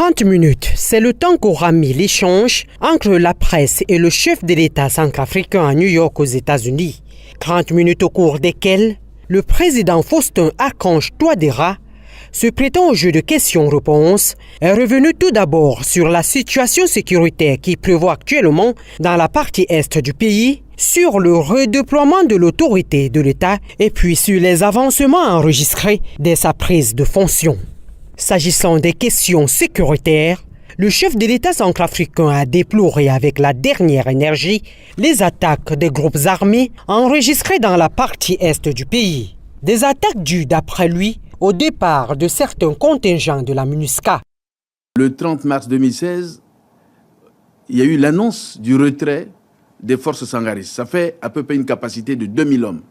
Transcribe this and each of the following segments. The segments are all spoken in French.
30 minutes, c'est le temps qu'aura mis l'échange entre la presse et le chef de l'État centrafricain à New York aux États-Unis. 30 minutes au cours desquelles le président Faustin-Archange Touadéra, se prêtant au jeu de questions-réponses, est revenu tout d'abord sur la situation sécuritaire qui prévaut actuellement dans la partie est du pays, sur le redéploiement de l'autorité de l'État et puis sur les avancements enregistrés dès sa prise de fonction. S'agissant des questions sécuritaires, le chef de l'État centrafricain a déploré avec la dernière énergie les attaques des groupes armés enregistrées dans la partie est du pays. Des attaques dues, d'après lui, au départ de certains contingents de la MINUSCA. Le 30 mars 2016, il y a eu l'annonce du retrait des forces sangaristes. Ça fait à peu près une capacité de 2000 hommes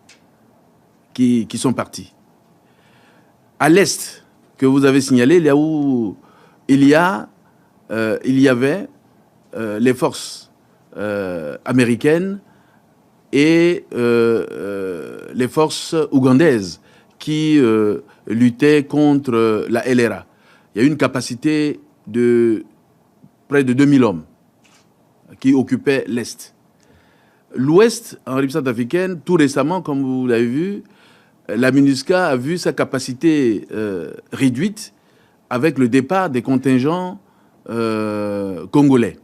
qui sont partis. À l'est, que vous avez signalé, là où il y avait les forces américaines et les forces ougandaises qui luttaient contre la LRA. Il y a eu une capacité de près de 2000 hommes qui occupaient l'Est. L'Ouest, en République centrafricaine, tout récemment, comme vous l'avez vu, la MINUSCA a vu sa capacité réduite avec le départ des contingents congolais.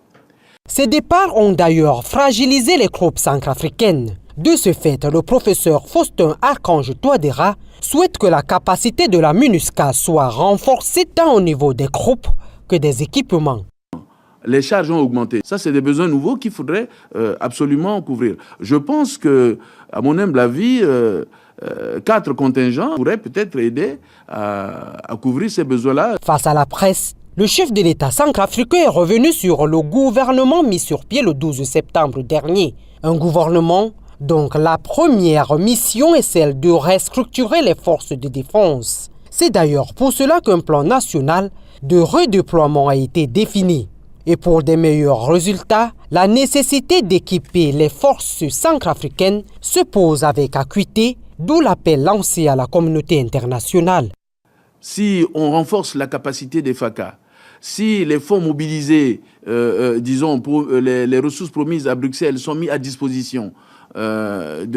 Ces départs ont d'ailleurs fragilisé les troupes centrafricaines. De ce fait, le professeur Faustin-Archange Touadéra souhaite que la capacité de la MINUSCA soit renforcée tant au niveau des troupes que des équipements. Les charges ont augmenté. Ça, c'est des besoins nouveaux qu'il faudrait absolument couvrir. Je pense que, à mon humble avis, 4 contingents pourraient peut-être aider à couvrir ces besoins-là. Face à la presse, le chef de l'État centrafricain est revenu sur le gouvernement mis sur pied le 12 septembre dernier. Un gouvernement, donc la première mission est celle de restructurer les forces de défense. C'est d'ailleurs pour cela qu'un plan national de redéploiement a été défini. Et pour des meilleurs résultats, la nécessité d'équiper les forces centrafricaines se pose avec acuité, d'où l'appel lancé à la communauté internationale. Si on renforce la capacité des FACA, si les fonds mobilisés, disons, pour les ressources promises à Bruxelles sont mis à disposition de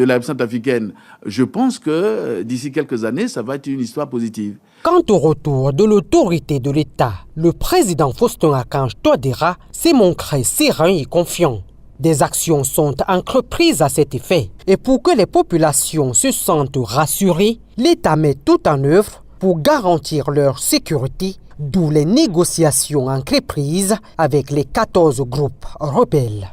la République centrafricaine, je pense que d'ici quelques années, ça va être une histoire positive. Quant au retour de l'autorité de l'État, le président Faustin-Archange Touadéra s'est montré serein et confiant. Des actions sont entreprises à cet effet. Et pour que les populations se sentent rassurées, l'État met tout en œuvre pour garantir leur sécurité, d'où les négociations entreprises avec les 14 groupes rebelles.